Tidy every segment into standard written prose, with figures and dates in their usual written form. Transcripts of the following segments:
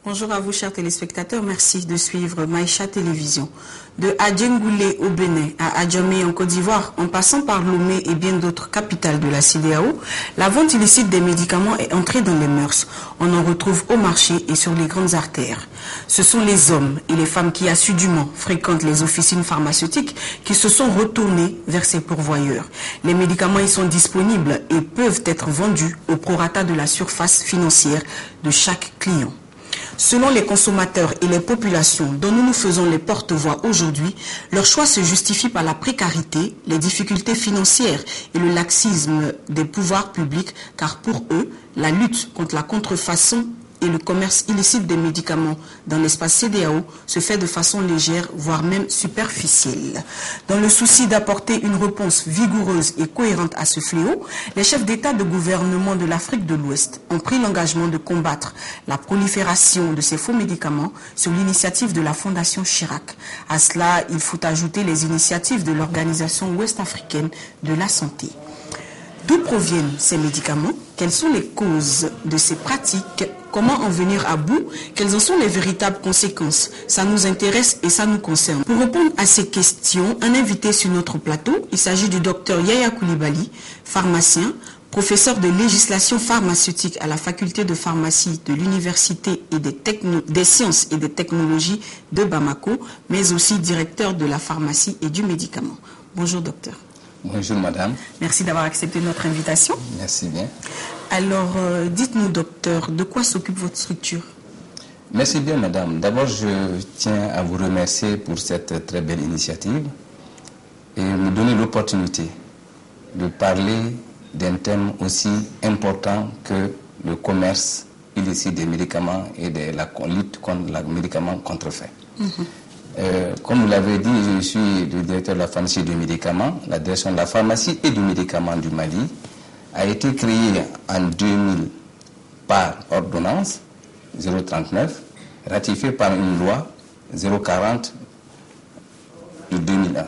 Bonjour à vous, chers téléspectateurs. Merci de suivre Maïcha Télévision. De Adjengoulé au Bénin à Adjamé en Côte d'Ivoire, en passant par Lomé et bien d'autres capitales de la CEDEAO, la vente illicite des médicaments est entrée dans les mœurs. On en retrouve au marché et sur les grandes artères. Ce sont les hommes et les femmes qui assidûment fréquentent les officines pharmaceutiques qui se sont retournés vers ces pourvoyeurs. Les médicaments y sont disponibles et peuvent être vendus au prorata de la surface financière de chaque client. Selon les consommateurs et les populations dont nous nous faisons les porte-voix aujourd'hui, leur choix se justifie par la précarité, les difficultés financières et le laxisme des pouvoirs publics, car pour eux, la lutte contre la contrefaçon et le commerce illicite des médicaments dans l'espace CEDEAO se fait de façon légère, voire même superficielle. Dans le souci d'apporter une réponse vigoureuse et cohérente à ce fléau, les chefs d'État de gouvernement de l'Afrique de l'Ouest ont pris l'engagement de combattre la prolifération de ces faux médicaments sur l'initiative de la Fondation Chirac. À cela, il faut ajouter les initiatives de l'Organisation ouest-africaine de la santé. D'où proviennent ces médicaments? Quelles sont les causes de ces pratiques? Comment en venir à bout? Quelles en sont les véritables conséquences? Ça nous intéresse et ça nous concerne. Pour répondre à ces questions, un invité sur notre plateau, il s'agit du docteur Yaya Koulibaly, pharmacien, professeur de législation pharmaceutique à la faculté de pharmacie de l'Université des sciences et des technologies de Bamako, mais aussi directeur de la pharmacie et du médicament. Bonjour docteur. Bonjour madame. Merci d'avoir accepté notre invitation. Merci bien. Alors, dites-nous docteur, de quoi s'occupe votre structure? Merci bien madame. D'abord, je tiens à vous remercier pour cette très belle initiative et me donner l'opportunité de parler d'un thème aussi important que le commerce illicite des médicaments et de la lutte contre les médicaments contrefaits. Comme vous l'avez dit, je suis le directeur de la pharmacie du médicament. La direction de la pharmacie et du médicament du Mali a été créée en 2000 par ordonnance 039, ratifiée par une loi 040 de 2001.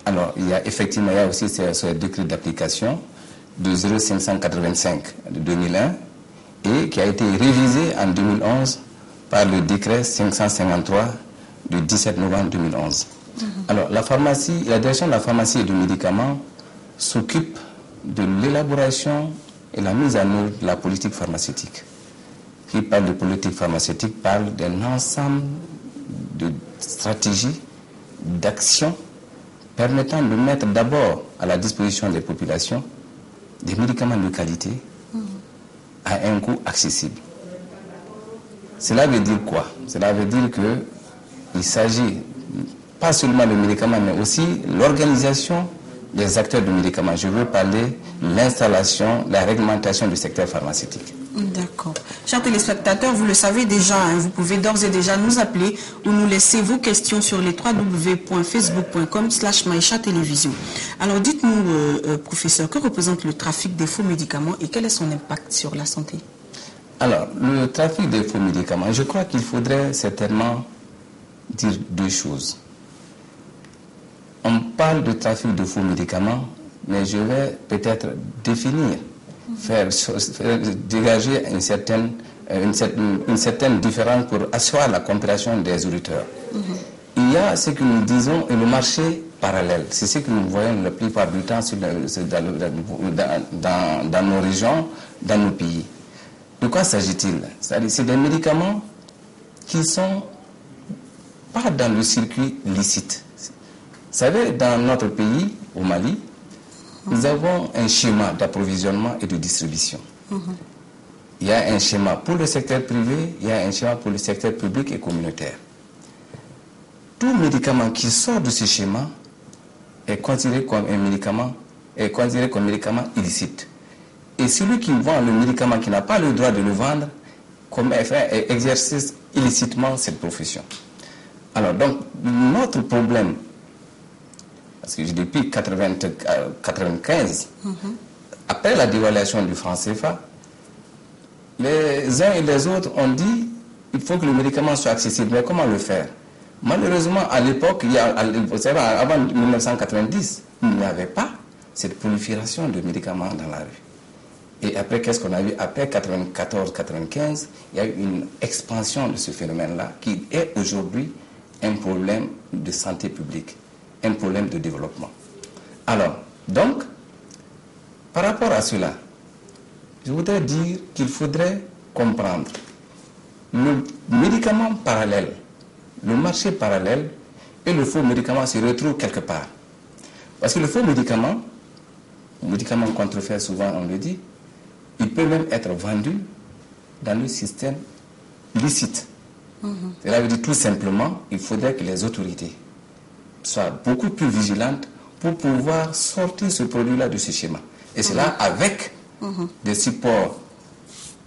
Alors, il y a aussi ce décret d'application de 0585 de 2001 et qui a été révisé en 2011 par le décret 553 du 17 novembre 2011. Alors, la direction de la pharmacie et du médicament s'occupe de l'élaboration et la mise en œuvre de la politique pharmaceutique. Qui parle de politique pharmaceutique parle d'un ensemble de stratégies, d'actions permettant de mettre d'abord à la disposition des populations des médicaments de qualité à un coût accessible. Cela veut dire quoi? Cela veut dire que il s'agit pas seulement de médicaments, mais aussi l'organisation des acteurs de médicaments. Je veux parler de l'installation, la réglementation du secteur pharmaceutique. D'accord. Chers téléspectateurs, vous le savez déjà, vous pouvez d'ores et déjà nous appeler ou nous laisser vos questions sur les www.facebook.com/Maïcha Télévision. Alors dites-nous, professeur, que représente le trafic des faux médicaments et quel est son impact sur la santé? Alors, le trafic des faux médicaments, je crois qu'il faudrait certainement dire deux choses. On parle de trafic de faux médicaments, mais je vais peut-être définir, faire dégager une certaine différence pour asseoir la compréhension des auditeurs. Il y a ce que nous disons et le marché parallèle. C'est ce que nous voyons la plupart du temps dans nos régions, dans nos pays. De quoi s'agit-il? C'est des médicaments qui sont pas dans le circuit licite. Vous savez, dans notre pays, au Mali, nous avons un schéma d'approvisionnement et de distribution. Il y a un schéma pour le secteur privé, il y a un schéma pour le secteur public et communautaire. Tout médicament qui sort de ce schéma est considéré comme un médicament, illicite. Et celui qui vend le médicament qui n'a pas le droit de le vendre, exerce illicitement cette profession. Alors, donc, notre problème, parce que depuis 1995, après la dévaluation du franc CFA, les uns et les autres ont dit il faut que le médicament soit accessible. Mais comment le faire? Malheureusement, à l'époque, avant 1990, il n'y avait pas cette prolifération de médicaments dans la rue. Et après, qu'est-ce qu'on a vu? Après 94-95, il y a eu une expansion de ce phénomène-là qui est aujourd'hui un problème de santé publique, un problème de développement. Alors, donc, par rapport à cela, je voudrais dire qu'il faudrait comprendre le médicament parallèle, le marché parallèle et le faux médicament se retrouvent quelque part. Parce que le faux médicament contrefait, souvent on le dit, il peut même être vendu dans le système licite. Cela veut dire tout simplement, il faudrait que les autorités soient beaucoup plus vigilantes pour pouvoir sortir ce produit-là de ce schéma. Et cela avec des supports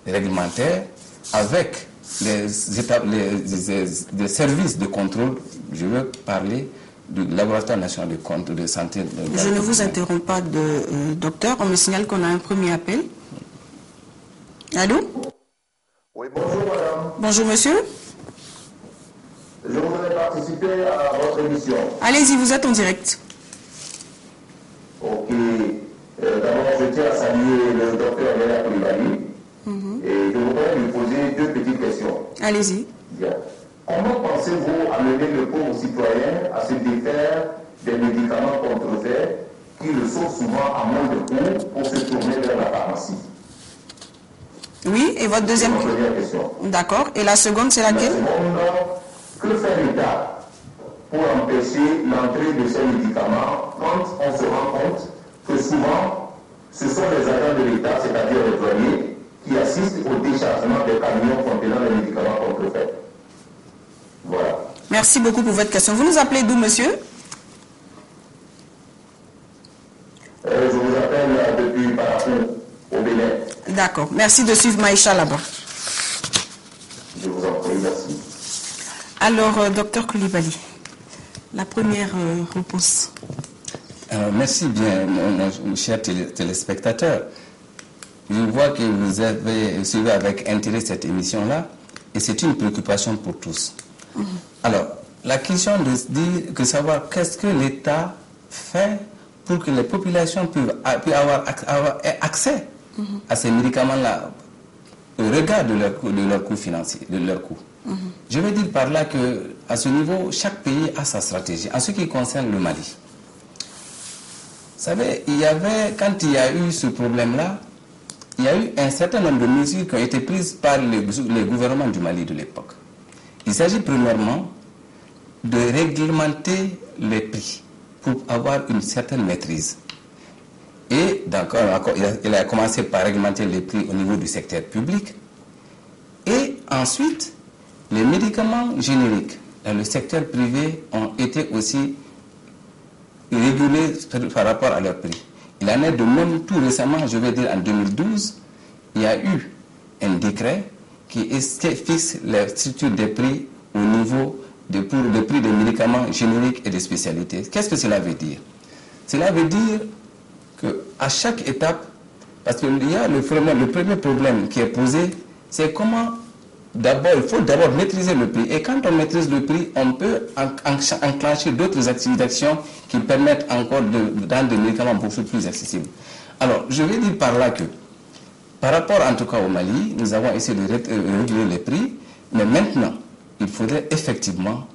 réglementaires, avec des services de contrôle. Je veux parler du laboratoire national de contrôle de santé. Je ne vous interromps pas, docteur. On me signale qu'on a un premier appel. Allô? Oui, bonjour madame. Bonjour monsieur. Je voudrais participer à votre émission. Allez-y, vous êtes en direct. Ok. D'abord, je tiens à saluer le docteur Léa Koulibaly. Et je voudrais lui poser deux petites questions. Allez-y. Bien. Comment pensez-vous amener le pauvre citoyen à se défaire des médicaments contrefaits qui le sont souvent à moins de coût pour se tourner vers la pharmacie? Oui, et votre deuxième question. D'accord. Et la seconde, c'est laquelle? La seconde, que fait l'État pour empêcher l'entrée de ces médicaments quand on se rend compte que souvent, ce sont les agents de l'État, c'est-à-dire les douaniers, qui assistent au déchargement des camions contenant les médicaments contrefaits. Voilà. Merci beaucoup pour votre question. Vous nous appelez d'où, monsieur? Je vous appelle depuis Parapou, au Bénin. D'accord. Merci de suivre Maïcha là-bas. Je vous en prie, merci. Alors, docteur Koulibaly, la première réponse. Alors, merci bien, mon cher téléspectateur. Je vois que vous avez suivi avec intérêt cette émission-là et c'est une préoccupation pour tous. Alors, la question de dire que savoir qu'est-ce que l'État fait pour que les populations puissent avoir accès à ces médicaments-là au regard de leur coût financier, de leur coût. Je veux dire par là que à ce niveau, chaque pays a sa stratégie. En ce qui concerne le Mali, vous savez, quand il y a eu ce problème-là, il y a eu un certain nombre de mesures qui ont été prises par les gouvernements du Mali de l'époque. Il s'agit premièrement de réglementer les prix pour avoir une certaine maîtrise. Et il a commencé par réglementer les prix au niveau du secteur public. Et ensuite, les médicaments génériques dans le secteur privé ont été aussi régulés par rapport à leur prix. Il en est de même tout récemment, je vais dire en 2012, il y a eu un décret qui fixe la structure des prix au niveau des prix des médicaments génériques et des spécialités. Qu'est-ce que cela veut dire? Cela veut dire qu'à chaque étape, parce qu'il y a le premier problème qui est posé, c'est comment il faut d'abord maîtriser le prix. Et quand on maîtrise le prix, on peut enclencher d'autres actions qui permettent encore de rendre des médicaments beaucoup plus accessibles. Alors, je vais dire par là que, par rapport en tout cas au Mali, nous avons essayé de réguler les prix, mais maintenant, il faudrait effectivement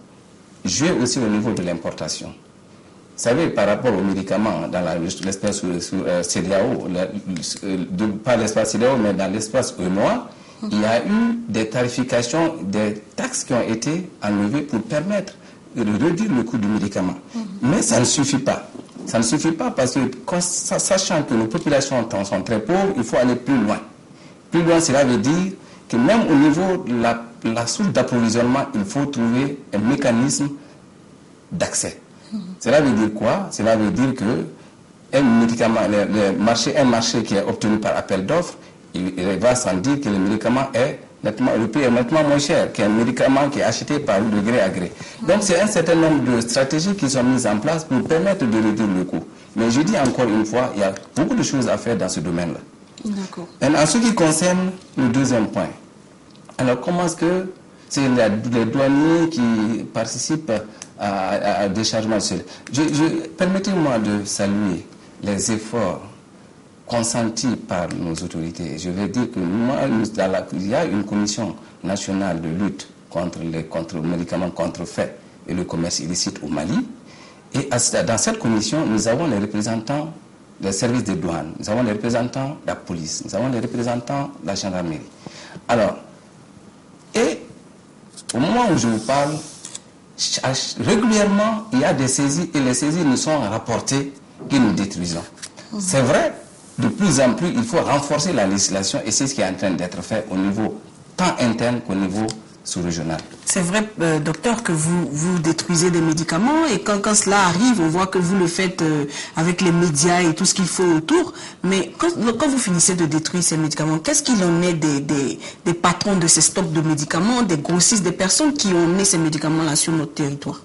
jouer aussi au niveau de l'importation. Vous savez, par rapport aux médicaments dans l'espace CEDEAO, pas l'espace CEDEAO, mais dans l'espace EMOA, il y a eu des tarifications, des taxes qui ont été enlevées pour permettre de réduire le coût du médicament. Mais ça ne suffit pas. Ça ne suffit pas parce que, sachant que nos populations sont très pauvres, il faut aller plus loin. Plus loin, cela veut dire que même au niveau de la source d'approvisionnement, il faut trouver un mécanisme d'accès. Cela veut dire quoi? Cela veut dire que un marché qui est obtenu par appel d'offres, il va sans dire que le prix est nettement moins cher qu'un médicament qui est acheté par de gré à gré. Donc c'est un certain nombre de stratégies qui sont mises en place pour permettre de réduire le coût. Mais je dis encore une fois, il y a beaucoup de choses à faire dans ce domaine-là. D'accord. En ce qui concerne le deuxième point, alors comment est-ce que c'est les douaniers qui participent à déchargement? Permettez-moi de saluer les efforts consenti par nos autorités. Je vais dire que moi, il y a une commission nationale de lutte contre les médicaments contrefaits et le commerce illicite au Mali. Et dans cette commission, nous avons les représentants des services de douane, nous avons les représentants de la police, nous avons les représentants de la gendarmerie. Alors, et au moment où je vous parle, régulièrement, il y a des saisies et les saisies nous sont rapportées que nous détruisons. C'est vrai, de plus en plus, il faut renforcer la législation et c'est ce qui est en train d'être fait au niveau tant interne qu'au niveau sous-régional. C'est vrai, docteur, que vous détruisez des médicaments et quand cela arrive, on voit que vous le faites avec les médias et tout ce qu'il faut autour. Mais quand vous finissez de détruire ces médicaments, qu'est-ce qu'il en est des patrons de ces stocks de médicaments, des grossistes, des personnes qui ont mis ces médicaments-là sur notre territoire?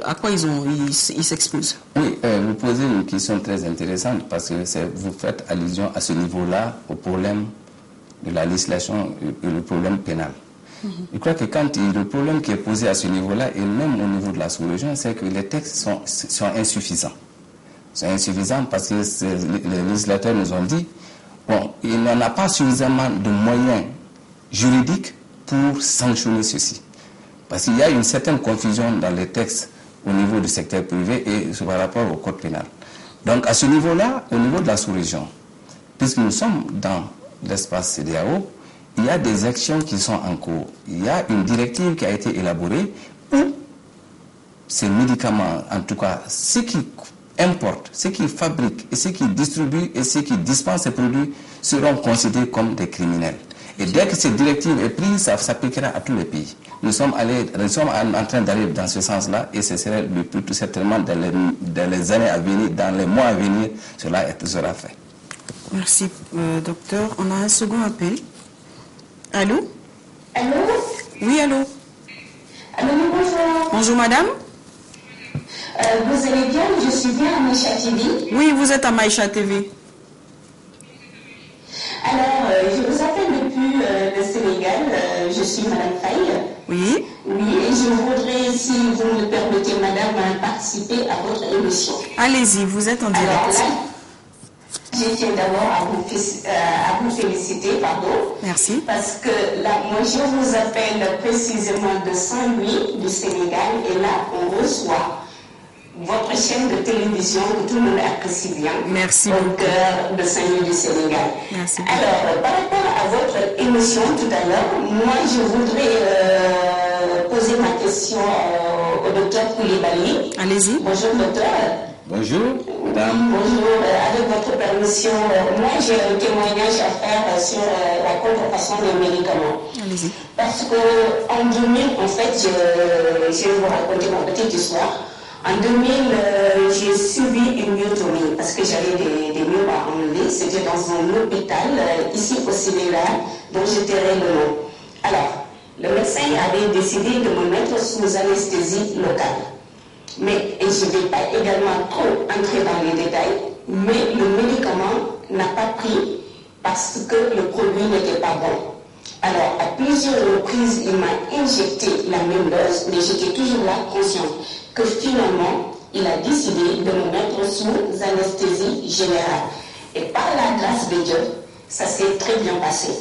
À quoi ils s'exposent? Oui, vous posez une question très intéressante parce que vous faites allusion à ce niveau-là au problème de la législation et le problème pénal. Je crois que le problème qui est posé à ce niveau-là, et même au niveau de la sous-région, c'est que les textes sont insuffisants. C'est insuffisant parce que les législateurs nous ont dit, bon, il n'y en a pas suffisamment de moyens juridiques pour sanctionner ceci. Parce qu'il y a une certaine confusion dans les textes au niveau du secteur privé et par rapport au code pénal. Donc à ce niveau-là, au niveau de la sous-région, puisque nous sommes dans l'espace CEDEAO, il y a des actions qui sont en cours. Il y a une directive qui a été élaborée où ces médicaments, en tout cas, ceux qui importent, ceux qui fabriquent, et ceux qui distribuent et ceux qui dispensent ces produits seront considérés comme des criminels. Et dès que cette directive est prise, ça s'appliquera à tous les pays. Nous sommes en train d'aller dans ce sens-là et ce serait le plus tout certainement dans les années à venir, dans les mois à venir, cela sera fait. Merci, docteur. On a un second appel. Allô? Allô? Oui, allô? Allô, bonjour. Bonjour, madame. Vous allez bien? Je suis bien à Maïcha TV. Oui, vous êtes à Maïcha TV. Alors, je vous appelle depuis le Sénégal. Je suis Madame Faye. Oui. Oui, et je voudrais, si vous me permettez, madame, participer à votre émission. Allez-y, vous êtes en direct. Alors là, je tiens d'abord à vous féliciter, pardon. Merci. Parce que là, moi, je vous appelle précisément de Saint-Louis, du Sénégal, et là, on reçoit votre chaîne de télévision que tout le monde apprécie bien. Merci au beaucoup. cœur de Saint-Louis du Sénégal. Merci beaucoup. Alors, par rapport à votre émission tout à l'heure, moi, je voudrais poser ma question au docteur Koulibaly. Allez-y. Bonjour, docteur. Bonjour, madame. Bonjour, avec votre permission, moi j'ai un témoignage à faire sur la contrefaçon des médicaments. Allez-y. Parce qu'en 2000, en fait, je vais vous raconter ma petite histoire. En 2000, j'ai subi une myotomie parce que j'avais des myomes à enlever. C'était dans un hôpital ici au Sénégal dont je tairai le nom. Alors, le médecin avait décidé de me mettre sous anesthésie locale. Mais et je ne vais pas également trop entrer dans les détails, mais le médicament n'a pas pris parce que le produit n'était pas bon. Alors, à plusieurs reprises, il m'a injecté la même dose, mais j'étais toujours là consciente que finalement, il a décidé de me mettre sous anesthésie générale. Et par la grâce de Dieu, ça s'est très bien passé.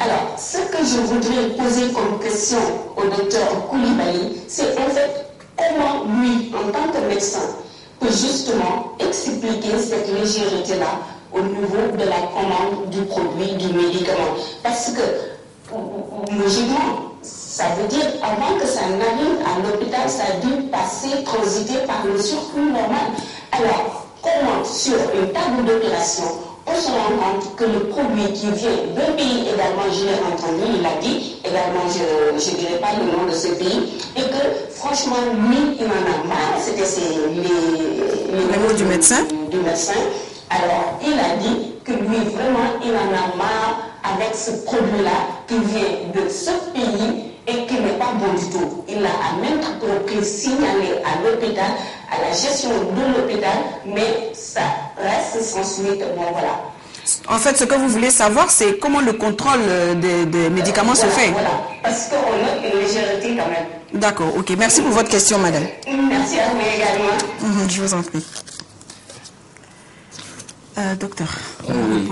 Alors, ce que je voudrais poser comme question au docteur Koulibaly, c'est en fait comment lui, en tant que médecin, peut justement expliquer cette légèreté-là au niveau de la commande du produit, du médicament. Parce que, logiquement, ça veut dire, avant que ça n'arrive à l'hôpital, ça a dû passer, transiter par le circuit normal. Alors, comment, sur une table d'opération, on se rend compte que le produit qui vient d'un pays également, je l'ai entendu, il a dit, également, je ne dirai pas le nom de ce pays, et que, franchement, lui, il en a marre, c'était les mots du médecin. Du médecin. Alors, il a dit que lui, vraiment, il en a marre avec ce produit-là qui vient de ce pays et qui n'est pas bon du tout. Il a à maintes reprises signalé à l'hôpital, à la gestion de l'hôpital, mais ça reste sans suite. Bon, voilà. En fait, ce que vous voulez savoir, c'est comment le contrôle des médicaments se fait. Voilà, parce qu'on a une légèreté quand même. D'accord, ok. Merci pour votre question, madame. Merci à vous également. Je vous en prie. Docteur. Oui,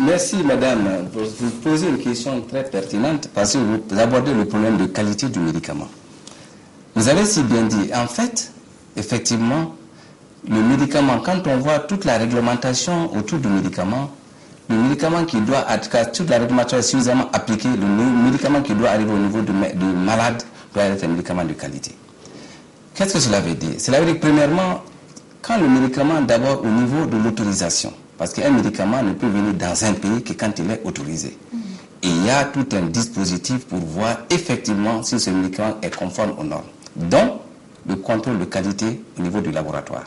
merci madame pour vous poser une question très pertinente parce que vous abordez le problème de qualité du médicament. Vous avez si bien dit, en fait, effectivement, le médicament, quand on voit toute la réglementation autour du médicament, le médicament qui doit, toute la réglementation est suffisamment appliquée, le médicament qui doit arriver au niveau du malade doit être un médicament de qualité. Qu'est-ce que cela veut dire? Cela veut dire, premièrement, quand le médicament, d'abord au niveau de l'autorisation, parce qu'un médicament ne peut venir dans un pays que quand il est autorisé. Et il y a tout un dispositif pour voir effectivement si ce médicament est conforme aux normes. Donc, le contrôle de qualité au niveau du laboratoire.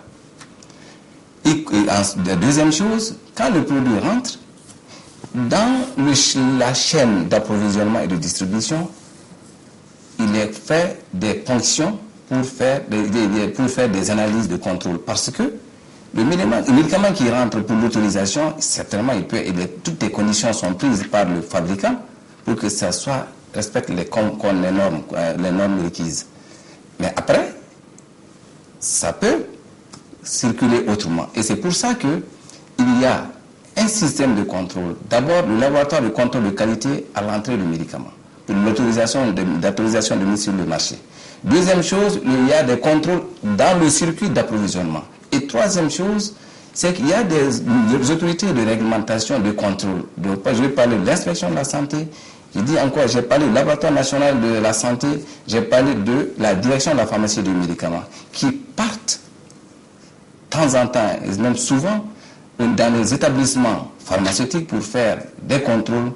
Et la deuxième chose, quand le produit rentre, dans la chaîne d'approvisionnement et de distribution, il est fait des ponctions pour faire des analyses de contrôle. Parce que le médicament qui rentre pour l'autorisation, certainement, toutes les conditions sont prises par le fabricant pour que ça respecte les normes requises. Mais après, ça peut circuler autrement. Et c'est pour ça qu'il y a un système de contrôle. D'abord, le laboratoire de contrôle de qualité à l'entrée du médicament, pour l'autorisation de mise sur le marché. Deuxième chose, il y a des contrôles dans le circuit d'approvisionnement. Et troisième chose, c'est qu'il y a des autorités de réglementation, de contrôle. Donc, je vais parler de l'inspection de la santé. Je dis encore, j'ai parlé du laboratoire national de la santé, j'ai parlé de la direction de la pharmacie et des médicaments, qui partent de temps en temps, et même souvent, dans les établissements pharmaceutiques pour faire des contrôles,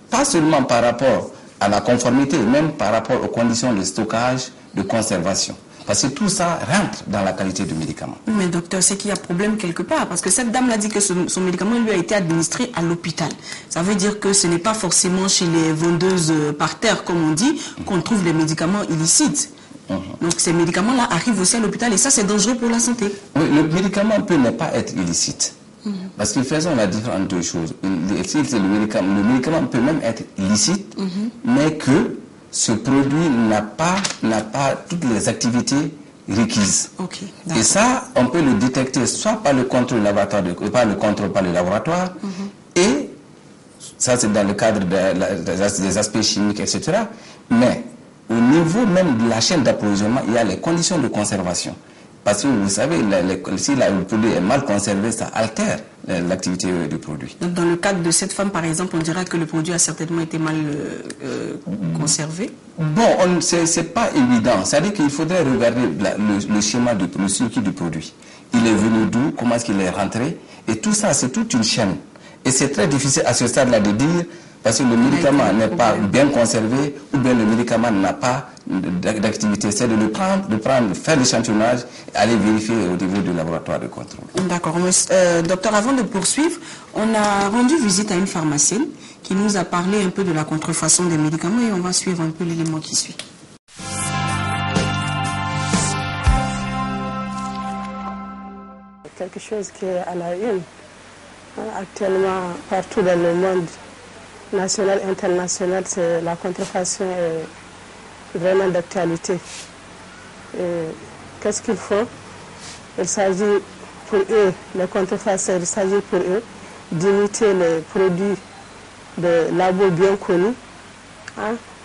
pas seulement par rapport à la conformité, même par rapport aux conditions de stockage, de conservation. Parce que tout ça rentre dans la qualité du médicament. Mais docteur, c'est qu'il y a problème quelque part. Parce que cette dame l'a dit que son médicament lui a été administré à l'hôpital. Ça veut dire que ce n'est pas forcément chez les vendeuses par terre, comme on dit, qu'on trouve les médicaments illicites. Donc ces médicaments-là arrivent aussi à l'hôpital et ça, c'est dangereux pour la santé. Oui, le médicament peut ne pas être illicite. Parce que faisons la différence entre deux choses. Le médicament peut même être licite, mais que ce produit n'a pas toutes les activités requises. Et ça, on peut le détecter soit par le contrôle par le laboratoire, et ça c'est dans le cadre des aspects chimiques, etc. Mais au niveau même de la chaîne d'approvisionnement, il y a les conditions de conservation. Parce que vous savez, si le produit est mal conservé, ça altère l'activité du produit. Donc dans le cadre de cette femme, par exemple, on dira que le produit a certainement été mal conservé. Bon, c'est pas évident. C'est-à-dire qu'il faudrait regarder le schéma, le circuit du produit. Il est venu d'où, comment est-ce qu'il est rentré, et tout ça, c'est toute une chaîne. Et c'est très difficile à ce stade-là de dire, parce que le médicament n'est pas bien conservé, ou bien le médicament n'a pas d'activité. C'est de faire l'échantillonnage et aller vérifier au niveau du laboratoire de contrôle. D'accord. Docteur, avant de poursuivre, on a rendu visite à une pharmacienne qui nous a parlé un peu de la contrefaçon des médicaments et on va suivre un peu l'élément qui suit. Quelque chose qui est à la une actuellement partout dans le monde national, international, c'est la contrefaçon est vraiment d'actualité. Qu'est-ce qu'il faut? Il s'agit pour eux, les contrefaçons, il s'agit pour eux d'imiter les produits de labos bien connus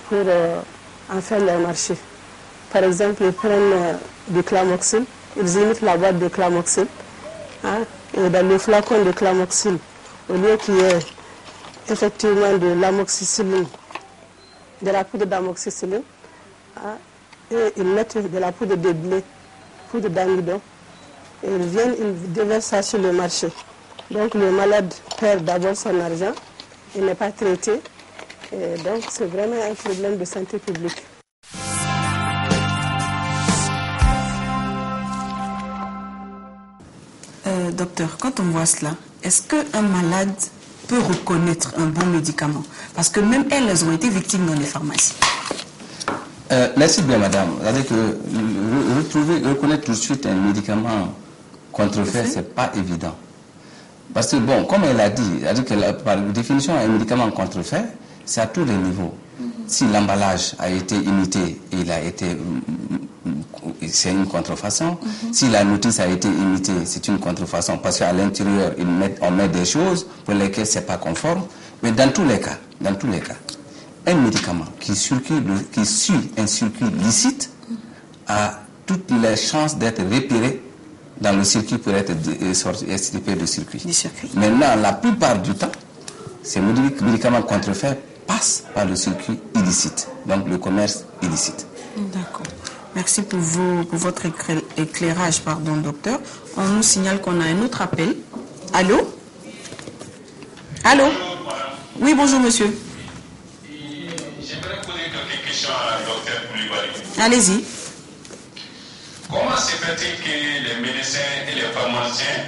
pour en faire leur marché. Par exemple, ils prennent du Clamoxyl, ils imitent la boîte de Clamoxyl, et dans le flacon de Clamoxyl, au lieu qu'il y ait effectivement de l'amoxicilline, de la poudre d'amoxicilline, et ils mettent de la poudre de blé, poudre d'amidon, et ils déversent ça sur le marché. Donc le malade perd d'abord son argent, il n'est pas traité, et donc c'est vraiment un problème de santé publique. Docteur, quand on voit cela, est-ce qu'un malade peut reconnaître un bon médicament? Parce que même elles ont été victimes dans les pharmacies. Merci bien, madame. C'est-à-dire que reconnaître tout de suite un médicament contrefait, ce n'est pas évident. Parce que, bon, comme elle a dit, c'est-à-dire que par définition, un médicament contrefait, c'est à tous les niveaux. Si l'emballage a été imité, il a été c'est une contrefaçon. Si la notice a été imitée, c'est une contrefaçon parce qu'à l'intérieur, on met des choses pour lesquelles c'est pas conforme. Mais dans tous les cas, un médicament qui suit un circuit licite a toutes les chances d'être repéré dans le circuit pour être extirpé du circuit. Maintenant, la plupart du temps, ces médicaments contrefaits passent par le circuit illicite, donc le commerce illicite. D'accord. Merci pour votre éclairage, docteur. On nous signale qu'on a un autre appel. Allô? Allô? Oui, bonjour, monsieur. J'aimerais poser quelques questions à docteur Koulibaly. Allez-y. Comment se fait-il que les médecins et les pharmaciens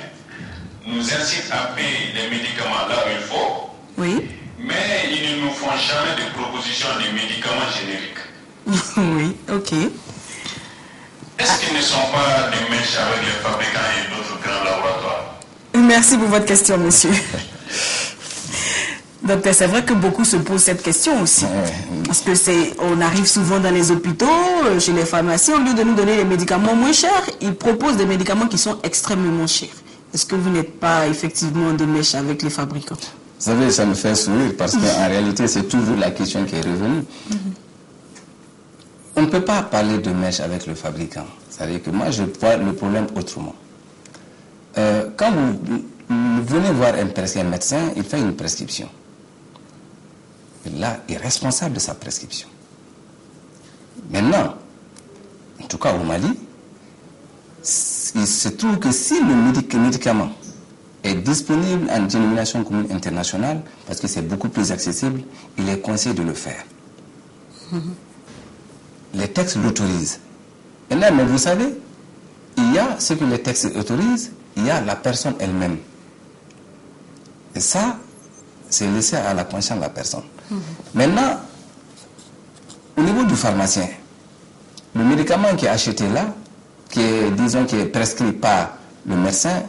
nous incitent à payer les médicaments là où il faut, oui, mais ils ne nous font jamais de propositions de médicaments génériques? Oui, ok. Est-ce qu'ils ne sont pas des mèches avec les fabricants et d'autres grands laboratoires? Merci pour votre question, monsieur. Donc c'est vrai que beaucoup se posent cette question aussi. Parce que on arrive souvent dans les hôpitaux, chez les pharmaciens, au lieu de nous donner les médicaments moins chers, ils proposent des médicaments qui sont extrêmement chers. Est-ce que vous n'êtes pas effectivement de mèche avec les fabricants? Vous savez, ça me fait sourire parce qu'en réalité, c'est toujours la question qui est revenue. On ne peut pas parler de mèche avec le fabricant. C'est-à-dire que moi, je vois le problème autrement. Quand vous venez voir un médecin, il fait une prescription. Et là, il est responsable de sa prescription. Maintenant, en tout cas au Mali, il se trouve que si le médicament est disponible en dénomination commune internationale, parce que c'est beaucoup plus accessible, il est conseillé de le faire. Les textes l'autorisent. Maintenant, mais vous savez, il y a ce que les textes autorisent, il y a la personne elle-même. Et ça, c'est laissé à la conscience de la personne. Maintenant, au niveau du pharmacien, le médicament qui est acheté là, qui est prescrit par le médecin,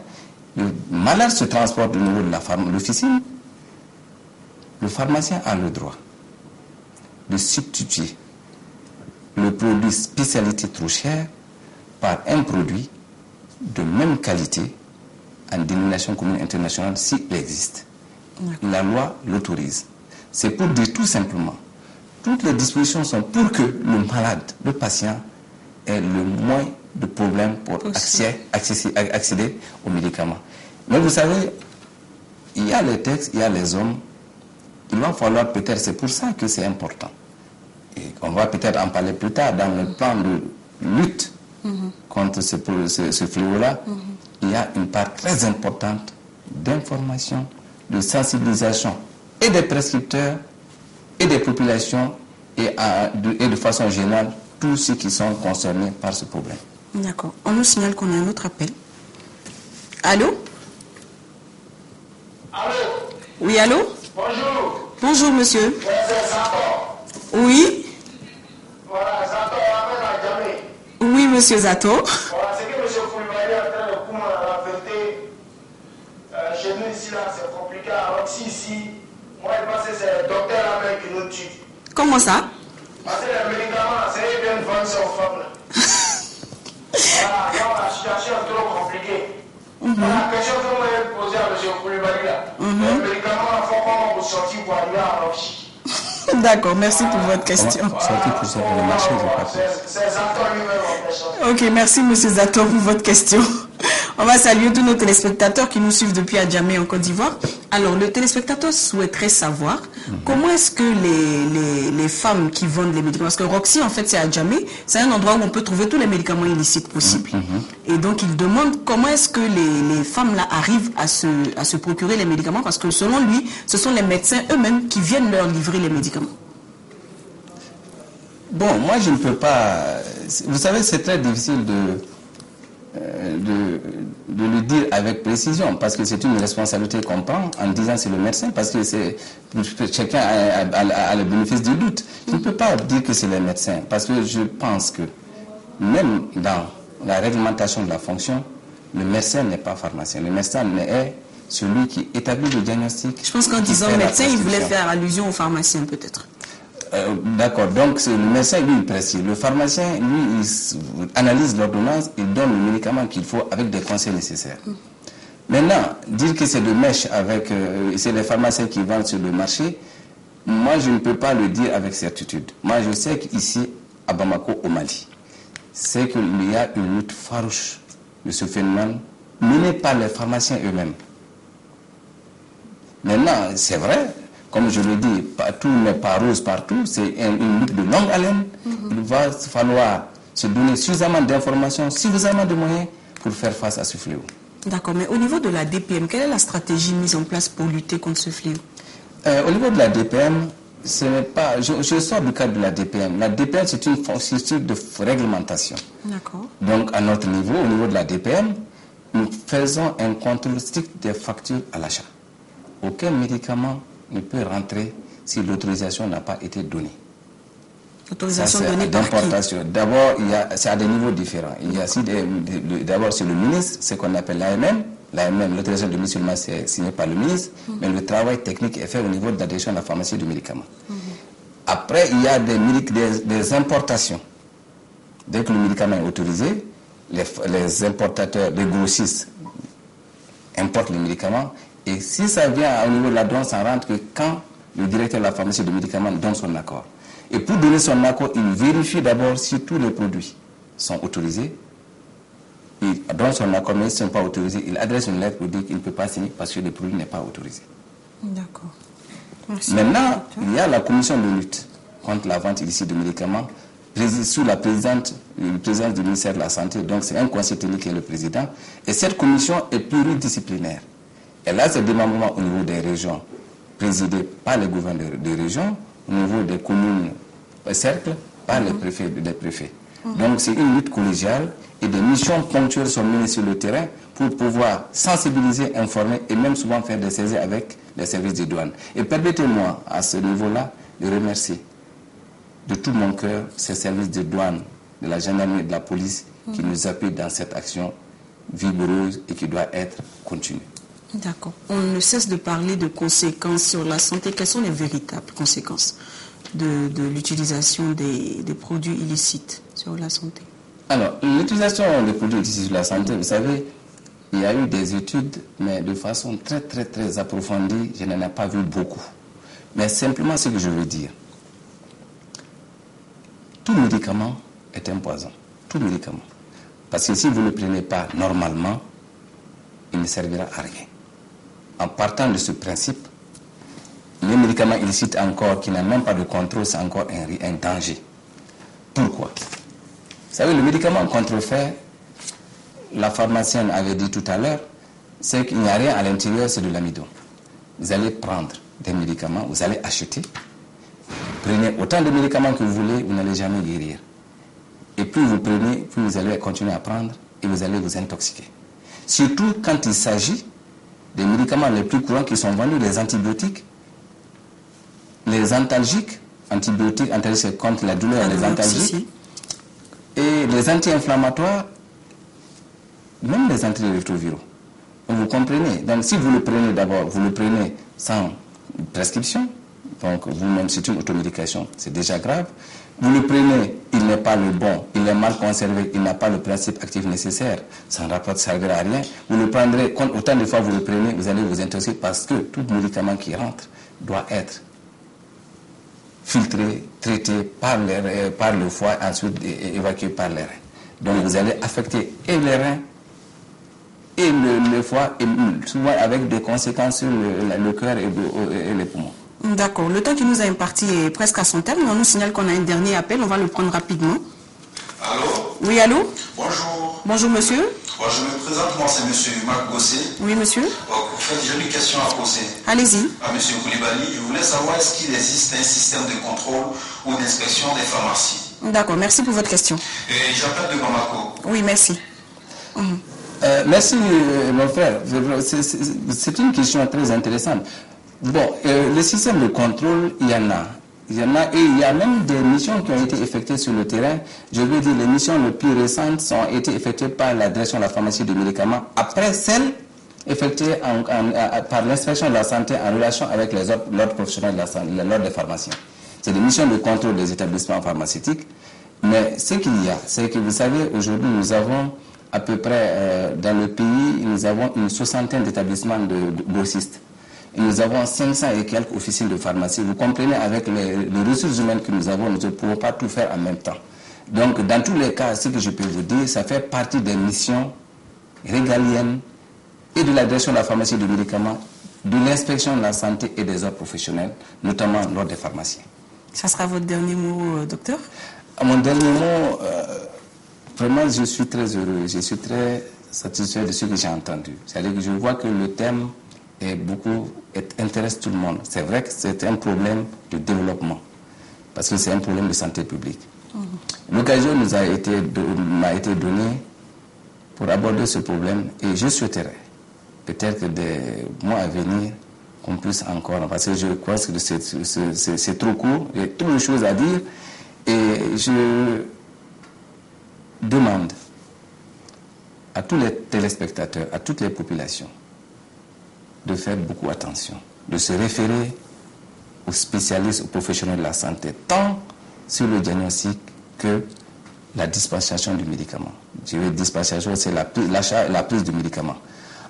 le malade se transporte au niveau de l'officine, le pharmacien a le droit de substituer le produit spécialité trop cher par un produit de même qualité en dénomination commune internationale s'il existe. La loi l'autorise. C'est pour dire tout simplement, toutes les dispositions sont pour que le malade, le patient, ait le moins de problèmes pour accéder aux médicaments. Mais vous savez, il y a les textes, il y a les hommes. Il va falloir peut-être, c'est pour ça que c'est important. Et on va peut-être en parler plus tard dans le plan de lutte contre ce fléau-là. Il y a une part très importante d'information, de sensibilisation et des prescripteurs et des populations et de façon générale tous ceux qui sont concernés par ce problème. D'accord. On nous signale qu'on a un autre appel. Allô? Allô? Oui, allô? Bonjour. Bonjour, monsieur. C'est Zato. Oui? Voilà, Zato, on appelle à Djamé. Oui, monsieur Zato. Voilà, c'est que M. Koulibaly est en train de prendre la vérité. Chez nous ici, là, c'est compliqué. Alors ici, moi, je pense que c'est le docteur là qui nous tue. Comment ça? Parce que les médicaments, c'est eux qui vendent ça aux femmes. Voilà, donc la situation est trop compliquée. La question que moi j'ai posée à M. Koulibaly là, les médicaments, il faut comment vous sortir pour arriver à l'Oxy. D'accord, merci pour votre question. Le marché, c'est Zato lui-même en personne. Ok, merci monsieur Zato pour votre question. On va saluer tous nos téléspectateurs qui nous suivent depuis Adjamé en Côte d'Ivoire. Alors, le téléspectateur souhaiterait savoir comment est-ce que les femmes qui vendent les médicaments, parce que Roxy, en fait, c'est Adjamé, c'est un endroit où on peut trouver tous les médicaments illicites possibles. Et donc, il demande comment est-ce que les femmes-là arrivent à se procurer les médicaments, parce que selon lui, ce sont les médecins eux-mêmes qui viennent leur livrer les médicaments. Bon, moi, je ne peux pas... Vous savez, c'est très difficile de le dire avec précision, parce que c'est une responsabilité qu'on prend en disant c'est le médecin, parce que chacun a le bénéfice du doute. Je ne peux pas dire que c'est les médecins, parce que je pense que même dans la réglementation de la fonction, le médecin n'est pas pharmacien. Le médecin est celui qui établit le diagnostic. Je pense qu'en disant médecin, il voulait faire allusion aux pharmaciens peut-être. D'accord, donc le médecin, lui, il prescrit. Le pharmacien, lui, il analyse l'ordonnance, il donne le médicament qu'il faut avec des conseils nécessaires. Maintenant, dire que c'est de mèche avec... c'est les pharmaciens qui vendent sur le marché, moi, je ne peux pas le dire avec certitude. Moi, je sais qu'ici, à Bamako, au Mali, c'est qu'il y a une lutte farouche de ce phénomène menée par les pharmaciens eux-mêmes. Maintenant, c'est vrai, comme je le dis, tout n'est pas rose partout, c'est une lutte de longue haleine. Il va falloir se donner suffisamment d'informations, suffisamment de moyens pour faire face à ce fléau. D'accord, mais au niveau de la DPM, quelle est la stratégie mise en place pour lutter contre ce fléau? Au niveau de la DPM, ce n'est pas, je sors du cadre de la DPM. La DPM, c'est une structure de réglementation. D'accord. Donc, à notre niveau, au niveau de la DPM, nous faisons un contrôle strict des factures à l'achat. Aucun médicament ne peut rentrer si l'autorisation n'a pas été donnée. L'autorisation donnée par qui? D'abord, c'est à des niveaux différents. Il y a d'abord sur le ministre, ce qu'on appelle l'AMM. L'AMM, l'autorisation de mise sur le marché, c'est signé par le ministre, mais le travail technique est fait au niveau de la direction de la pharmacie du médicament. Après, il y a des importations. Dès que le médicament est autorisé, les importateurs, les grossistes importent le médicament. Et si ça vient au niveau de la douane, ça rentre que quand le directeur de la pharmacie du médicament donne son accord. Et pour donner son accord, il vérifie d'abord si tous les produits sont autorisés. Il donne son accord, mais s'ils ne sont pas autorisés, il adresse une lettre pour dire qu'il ne peut pas signer parce que le produit n'est pas autorisé. D'accord. Merci. Maintenant, il y a la commission de lutte contre la vente illicite de médicaments, sous la présidence du ministère de la Santé. Donc, c'est un conseil technique qui est le président. Et cette commission est pluridisciplinaire. Elle a ses démembrements au niveau des régions, présidés par les gouverneurs des régions, au niveau des communes cercles, par les préfets. Donc, c'est une lutte collégiale et des missions ponctuelles sont menées sur le terrain pour pouvoir sensibiliser, informer et même souvent faire des saisies avec les services de douane. Et permettez-moi, à ce niveau-là, de remercier de tout mon cœur ces services de douane, de la gendarmerie et de la police qui nous appuient dans cette action vigoureuse et qui doit être continue. D'accord. On ne cesse de parler de conséquences sur la santé. Quelles sont les véritables conséquences de l'utilisation des produits illicites sur la santé? Alors, l'utilisation des produits illicites sur la santé, vous savez, il y a eu des études, mais de façon très, très, très approfondie, je n'en ai pas vu beaucoup. Mais simplement ce que je veux dire, tout médicament est un poison. Tout médicament. Parce que si vous ne le prenez pas normalement, il ne servira à rien. En partant de ce principe, les médicaments illicites encore, qui n'ont même pas de contrôle, c'est encore un danger. Pourquoi? Vous savez, le médicament contrefait, la pharmacienne avait dit tout à l'heure, c'est qu'il n'y a rien à l'intérieur, c'est de l'amidon. Vous allez prendre des médicaments, vous allez acheter, prenez autant de médicaments que vous voulez, vous n'allez jamais guérir. Et plus vous prenez, plus vous allez continuer à prendre et vous allez vous intoxiquer. Surtout quand il s'agit des médicaments les plus courants qui sont vendus, les antibiotiques, les antalgiques, antibiotiques contre la douleur, les antalgiques, et les anti-inflammatoires, même les antirétroviraux. Vous comprenez? Donc si vous le prenez d'abord, vous le prenez sans prescription, donc vous-même c'est une automédication, c'est déjà grave. Vous le prenez, il n'est pas le bon, il est mal conservé, il n'a pas le principe actif nécessaire, ça ne servira à rien. Vous le prendrez, autant de fois vous le prenez, vous allez vous intoxiquer parce que tout médicament qui rentre doit être filtré, traité par le foie, ensuite évacué par les reins. Donc vous allez affecter et les reins et le foie, et souvent avec des conséquences sur le cœur et les poumons. D'accord. Le temps qui nous a imparti est presque à son terme. On nous signale qu'on a un dernier appel. On va le prendre rapidement. Allô? Oui, allô? Bonjour. Bonjour, monsieur. Bon, je me présente, moi c'est monsieur Marc Gossé. Oui, monsieur. Bon, en fait, j'ai une question à poser. Allez-y. À monsieur Koulibaly, je voulais savoir est-ce qu'il existe un système de contrôle ou d'inspection des pharmacies? D'accord, merci pour votre question. Et j'appelle de Bamako. Oui, merci. Merci, mon frère. C'est une question très intéressante. Bon, le système de contrôle, il y en a. Il y en a et il y a même des missions qui ont été effectuées sur le terrain. Je veux dire, les missions les plus récentes ont été effectuées par la direction de la pharmacie du médicament après celles effectuées par l'inspection de la santé en relation avec les autres professionnels de la santé, l'ordre des pharmaciens. C'est des missions de contrôle des établissements pharmaceutiques. Mais ce qu'il y a, c'est que vous savez, aujourd'hui, nous avons à peu près, dans le pays, nous avons une soixantaine d'établissements de grossistes. Et nous avons 500 et quelques officines de pharmacie. Vous comprenez, avec les ressources humaines que nous avons, nous ne pouvons pas tout faire en même temps. Donc, dans tous les cas, ce que je peux vous dire, ça fait partie des missions régaliennes et de la direction de la pharmacie et du médicament, de l'inspection de la santé et des ordres professionnels, notamment l'ordre des pharmaciens. Ça sera votre dernier mot, docteur? Mon dernier mot, vraiment, je suis très heureux, je suis très satisfait de ce que j'ai entendu. C'est-à-dire que je vois que le thème intéresse tout le monde. C'est vrai que c'est un problème de développement, parce que c'est un problème de santé publique. L'occasion m'a été donnée pour aborder ce problème et je souhaiterais, peut-être que des mois à venir, qu'on puisse encore, parce que je crois que c'est trop court, il y a trop de choses à dire, et je demande à tous les téléspectateurs, à toutes les populations, de faire beaucoup attention, de se référer aux spécialistes, aux professionnels de la santé, tant sur le diagnostic que la dispensation du médicament. Je veux dispensation, c'est l'achat et la prise du médicament.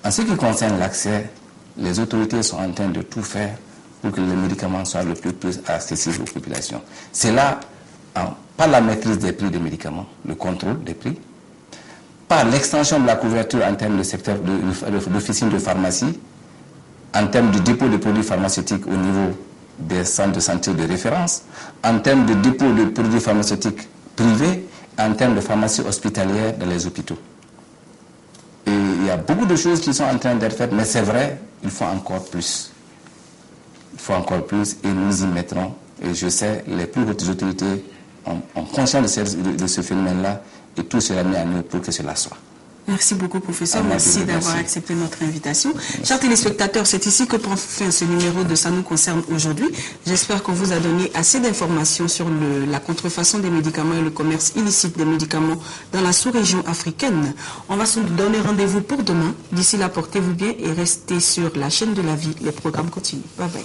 En ce qui concerne l'accès, les autorités sont en train de tout faire pour que le médicament soit le plus accessible aux populations. C'est là, par la maîtrise des prix des médicaments, le contrôle des prix, par l'extension de la couverture en termes de secteur d'officine de pharmacie, en termes de dépôt de produits pharmaceutiques au niveau des centres de santé de référence, en termes de dépôt de produits pharmaceutiques privés, en termes de pharmacie hospitalière dans les hôpitaux. Et il y a beaucoup de choses qui sont en train d'être faites, mais c'est vrai, il faut encore plus. Il faut encore plus et nous y mettrons. Et je sais, les plus hautes autorités ont conscience de ce phénomène-là et tout sera mis en œuvre pour que cela soit. Merci beaucoup, professeur. Merci d'avoir accepté notre invitation. Chers téléspectateurs, c'est ici que prend fin ce numéro de Ça nous concerne aujourd'hui. J'espère qu'on vous a donné assez d'informations sur la contrefaçon des médicaments et le commerce illicite des médicaments dans la sous-région africaine. On va se donner rendez-vous pour demain. D'ici là, portez-vous bien et restez sur la chaîne de la vie. Les programmes continuent. Bye bye.